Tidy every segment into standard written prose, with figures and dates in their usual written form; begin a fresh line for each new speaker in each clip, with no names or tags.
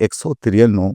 193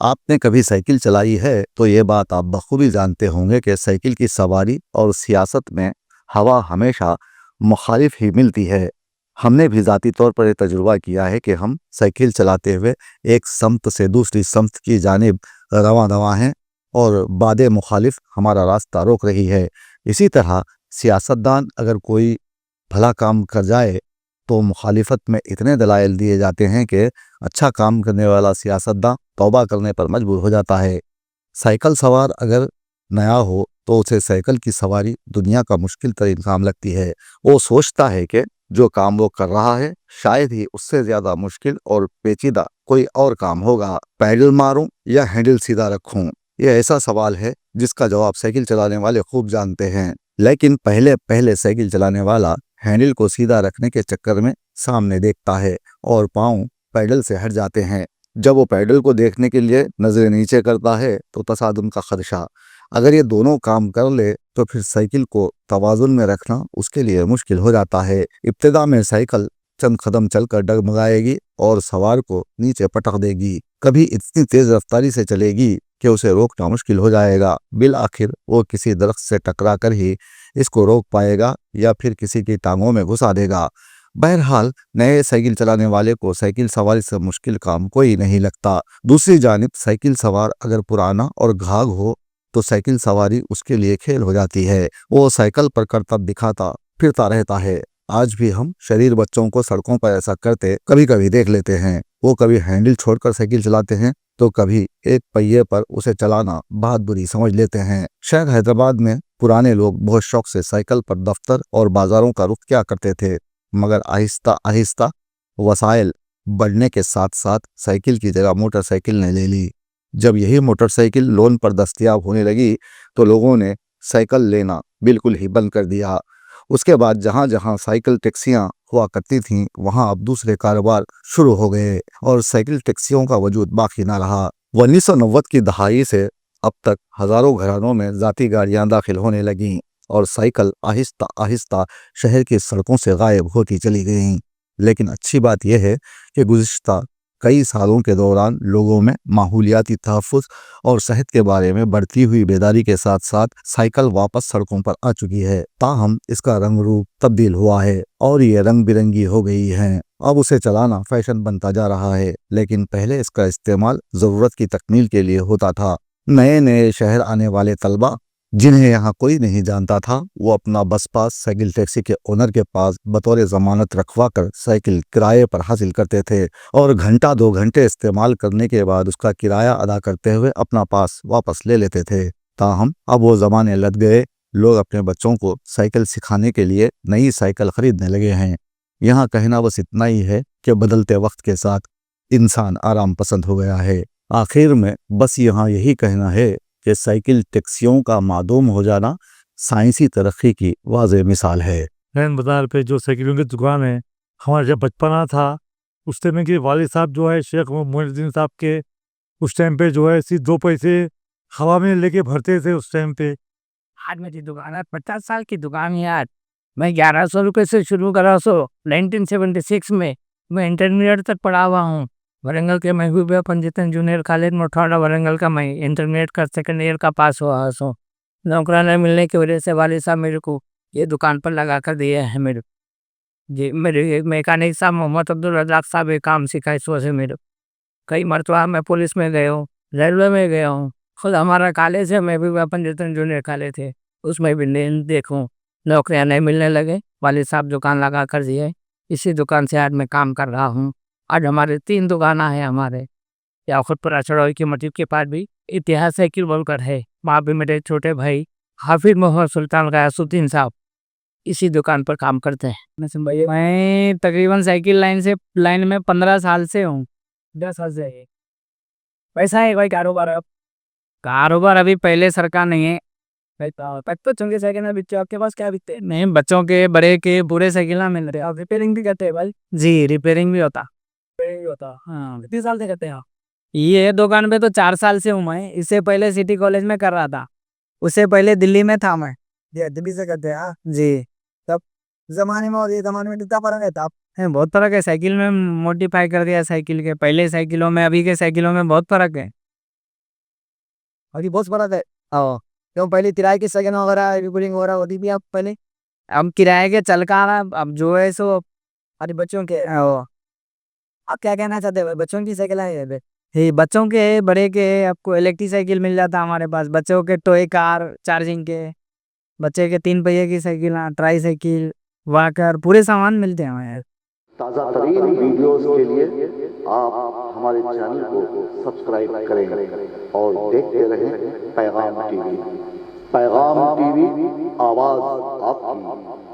آپ نے کبھی سائیکل چلائی ہے تو یہ بات آپ بخوبی جانتے ہوں گے کہ سائیکل کی سواری اور سیاست میں ہوا ہمیشہ مخالف ہی ملتی ہے۔ ہم نے بھی ذاتی طور پر یہ تجربہ کیا ہے کہ ہم سائیکل چلاتے ہوئے ایک سمت سے دوسری سمت کی جانب رواں رواں ہیں اور باد مخالف ہمارا راستہ روک رہی ہے۔ اسی طرح سیاستدان اگر کوئی بھلا کام کر جائے تو مخالفت میں اتنے دلائل دیے جاتے ہیں کہ اچھا کام کرنے والا سیاستدان توبہ کرنے پر مجبور ہو جاتا ہے۔ سائیکل سوار اگر نیا ہو تو اسے سائیکل کی سواری دنیا کا مشکل ترین کام لگتی ہے۔ وہ سوچتا ہے کہ جو کام وہ کر رہا ہے شاید ہی اس سے زیادہ مشکل اور پیچیدہ کوئی اور کام ہوگا۔ پیڈل ماروں یا ہینڈل سیدھا رکھوں، یہ ایسا سوال ہے جس کا جواب سائیکل چلانے والے خوب جانتے ہیں، لیکن پہلے سائیکل چلانے والا ہینڈل کو سیدھا رکھنے کے چکر میں سامنے دیکھتا ہے اور پاؤں پیڈل سے ہٹ جاتے ہیں۔ جب وہ پیڈل کو دیکھنے کے لیے نظر نیچے کرتا ہے تو تصادم کا خدشہ۔ اگر یہ دونوں کام کر لے تو پھر سائیکل کو توازن میں رکھنا اس کے لیے مشکل ہو جاتا ہے۔ ابتدا میں سائیکل چند قدم چل کر ڈگمگائے گی اور سوار کو نیچے پٹک دے گی، کبھی اتنی تیز رفتاری سے چلے گی کہ اسے روکنا مشکل ہو جائے گا۔ بالآخر وہ کسی درخت سے ٹکرا کر ہی اس کو روک پائے گا یا پھر کسی کی ٹانگوں میں گھسا دے گا۔ بہرحال نئے سائیکل چلانے والے کو سائیکل سواری سے مشکل کام کوئی نہیں لگتا۔ دوسری جانب سائیکل سوار اگر پرانا اور گھاگ ہو تو سائیکل سواری اس کے لیے کھیل ہو جاتی ہے۔ وہ سائیکل پر کرتب دکھاتا پھرتا رہتا ہے۔ آج بھی ہم شریر بچوں کو سڑکوں پر ایسا کرتے کبھی کبھی دیکھ لیتے ہیں۔ وہ کبھی ہینڈل چھوڑ کر سائیکل چلاتے ہیں تو کبھی ایک پہیے پر اسے چلانا بہادری سمجھ لیتے ہیں۔ شہر حیدرآباد میں پرانے لوگ بہت شوق سے سائیکل پر دفتر اور بازاروں کا رخ کیا کرتے تھے، مگر آہستہ آہستہ وسائل بڑھنے کے ساتھ ساتھ سائیکل کی جگہ موٹر سائیکل نے لے لی۔ جب یہی موٹر سائیکل لون پر دستیاب ہونے لگی تو لوگوں نے سائیکل لینا بالکل ہی بند کر دیا۔ اس کے بعد جہاں جہاں سائیکل ٹیکسیاں ہوا کرتی تھیں وہاں اب دوسرے کاروبار شروع ہو گئے اور سائیکل ٹیکسیوں کا وجود باقی نہ رہا۔ 1990 کی دہائی سے اب تک ہزاروں گھرانوں میں ذاتی گاڑیاں داخل ہونے لگیں اور سائیکل آہستہ آہستہ شہر کی سڑکوں سے غائب ہوتی چلی گئیں۔ لیکن اچھی بات یہ ہے کہ گزشتہ کئی سالوں کے دوران لوگوں میں ماحولیاتی تحفظ اور صحت کے بارے میں بڑھتی ہوئی بیداری کے ساتھ ساتھ سائیکل واپس سڑکوں پر آ چکی ہے، تاہم اس کا رنگ روپ تبدیل ہوا ہے اور یہ رنگ برنگی ہو گئی ہیں۔ اب اسے چلانا فیشن بنتا جا رہا ہے، لیکن پہلے اس کا استعمال ضرورت کی تکمیل کے لیے ہوتا تھا۔ نئے شہر آنے والے طلبہ جنہیں یہاں کوئی نہیں جانتا تھا وہ اپنا بس پاس سائیکل ٹیکسی کے اونر کے پاس بطور ضمانت رکھوا کر سائیکل کرائے پر حاصل کرتے تھے اور گھنٹہ 2 گھنٹے استعمال کرنے کے بعد اس کا کرایہ ادا کرتے ہوئے اپنا پاس واپس لے لیتے تھے۔ تاہم اب وہ زمانے لد گئے، لوگ اپنے بچوں کو سائیکل سکھانے کے لیے نئی سائیکل خریدنے لگے ہیں۔ یہاں کہنا بس اتنا ہی ہے کہ بدلتے وقت کے ساتھ انسان آرام پسند ہو گیا ہے۔ آخر میں بس یہاں یہی کہنا ہے کہ سائیکل ٹیکسیوں کا معدوم ہو جانا سائنسی ترقی کی واضح مثال ہے۔
مین بازار پہ جو سائیکلوں کی دکان ہے، ہمارا جب بچپنا تھا اس ٹائم کے والد صاحب جو ہے شیخ محمد الدین صاحب کے، اس ٹائم پہ جو ہے 2 پیسے ہوا میں لے کے بھرتے تھے اس ٹائم پہ۔
آج میری دکان ہے 50 سال کی دکان ہے یار۔ میں 1100 روپے سے شروع کرا 1976 میں انٹرمیڈیٹ تک پڑھا ہوا ہوں ورنگل کے محبوبیہ پنجیتن جونیئر کالج موٹھواڑا ورنگل کا۔ میں انٹرمیڈیٹ کا 2nd ایئر کا پاس ہوا ہوں۔ نوکرانہ ملنے کی وجہ سے والد صاحب میرے کو یہ دکان پر لگا کر دیا ہے۔ میرے میکینک صاحب محمد عبدالرزاق صاحب یہ کام سکھائے اس وجہ سے میرے کئی مرتبہ میں پولیس میں گیا ہوں، ریلوے میں گیا ہوں۔ خود ہمارا کالج ہے محبوبیہ پنجیتن جونیئر کالج ہے، اس میں بھی دیکھوں نوکریاں نہیں ملنے لگے، والد صاحب دکان لگا کر دیے۔ اسی دکان سے آج میں کام کر رہا ہوں۔ آج ہمارے 3 دکانیں ہیں ہمارے، یا خود پر چڑھوئی کی مٹی کے پاس بھی اتحاد سائیکل بول کر ہے، وہاں بھی میرے چھوٹے بھائی حافظ محمد سلطان غیاث الدین صاحب اسی دکان پر کام کرتے ہیں۔ میں تقریباً سائیکل لائن میں 15 سال سے ہوں، 10 سال سے ہے۔ پیسہ ہے کوئی کاروبار ابھی پہلے سرکار نہیں ہے۔ بچوں کے سائیکل میں آپ کے پاس کیا بکتے ہیں؟ نہیں، بچوں کے بڑے کے پورے سائیکل مل رہے ہیں۔ ریپیئرنگ بھی کرتے ہیں بھائی؟ جی ریپیئرنگ بھی ہوتا۔ ہاں، کتنے سال سے کرتے ہیں آپ؟ یہ دکان پہ تو 4 سال سے ہوں میں۔ اس سے پہلے سٹی کالج میں کر رہا تھا، اس سے پہلے دلی میں تھا میں۔ دلی سے کرتے ہیں جی۔ تب زمانے میں اور یہ زمانے میں کتنا فرق ہے؟ تب بہت فرق ہے، سائیکل میں موڈیفائی کر دیا سائیکل کے، پہلے سائیکلوں میں ابھی کے سائیکلوں میں بہت فرق ہے۔ ابھی بہت بڑا ہے کیوں پہلے کرائے کی سیکنڈ وغیرہ ریپیئرنگ وغیرہ ہوتی تھی. اب پہلے اب کرائے کے چل کا رہا. اب جو ہے سو ارے بچوں کے آپ کیا کہنا چاہتے ہیں بچوں کی سائیکل ہے بچوں کے بڑے کے آپ کو الیکٹرک سائیکل مل جاتا ہمارے پاس. بچوں کے ٹوئے کار چارجنگ کے, بچے کے 3 پہیے کی سائیکل, ٹرائی سائیکل, واکر, پورے سامان ملتے ہیں ہمارے.
تازہ ترین ویڈیوز کے لیے آپ ہمارے چینل کو سبسکرائب کریں اور دیکھتے رہیں پیغام ٹی وی. پیغام ٹی وی, آواز آپ کی.